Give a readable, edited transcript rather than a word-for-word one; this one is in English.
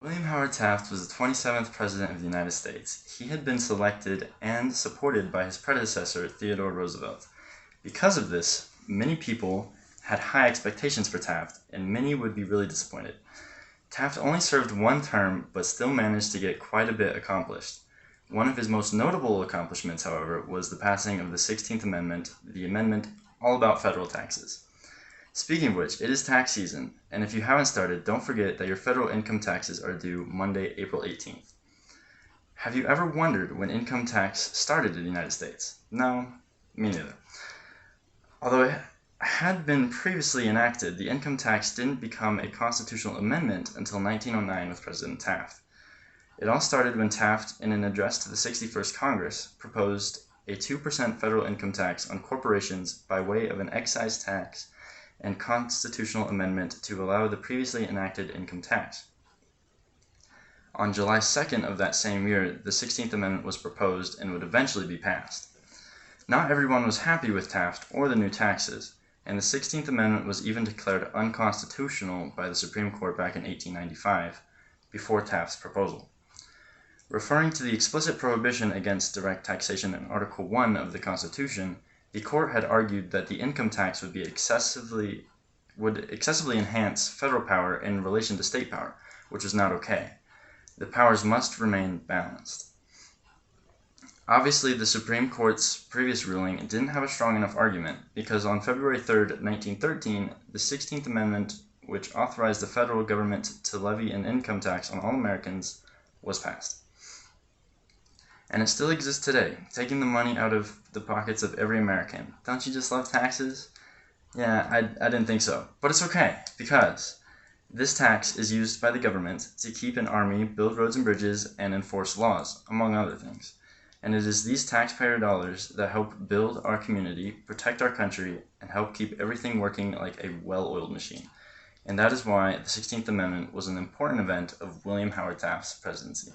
William Howard Taft was the 27th President of the United States. He had been selected and supported by his predecessor, Theodore Roosevelt. Because of this, many people had high expectations for Taft, and many would be really disappointed. Taft only served one term, but still managed to get quite a bit accomplished. One of his most notable accomplishments, however, was the passing of the 16th Amendment, the amendment all about federal taxes. Speaking of which, it is tax season, and if you haven't started, don't forget that your federal income taxes are due Monday, April 18th. Have you ever wondered when income tax started in the United States? No, me neither. Although it had been previously enacted, the income tax didn't become a constitutional amendment until 1909 with President Taft. It all started when Taft, in an address to the 61st Congress, proposed a 2% federal income tax on corporations by way of an excise tax and constitutional amendment to allow the previously enacted income tax. On July 2nd of that same year, the 16th Amendment was proposed and would eventually be passed. Not everyone was happy with Taft or the new taxes, and the 16th Amendment was even declared unconstitutional by the Supreme Court back in 1895, before Taft's proposal. Referring to the explicit prohibition against direct taxation in Article 1 of the Constitution, the court had argued that the income tax would excessively enhance federal power in relation to state power, which was not okay. The powers must remain balanced. Obviously, the Supreme Court's previous ruling didn't have a strong enough argument, because on February 3rd, 1913, the 16th Amendment, which authorized the federal government to levy an income tax on all Americans, was passed. And it still exists today, taking the money out of the pockets of every American. Don't you just love taxes? Yeah, I didn't think so. But it's okay, because this tax is used by the government to keep an army, build roads and bridges, and enforce laws, among other things. And it is these taxpayer dollars that help build our community, protect our country, and help keep everything working like a well-oiled machine. And that is why the 16th Amendment was an important event of William Howard Taft's presidency.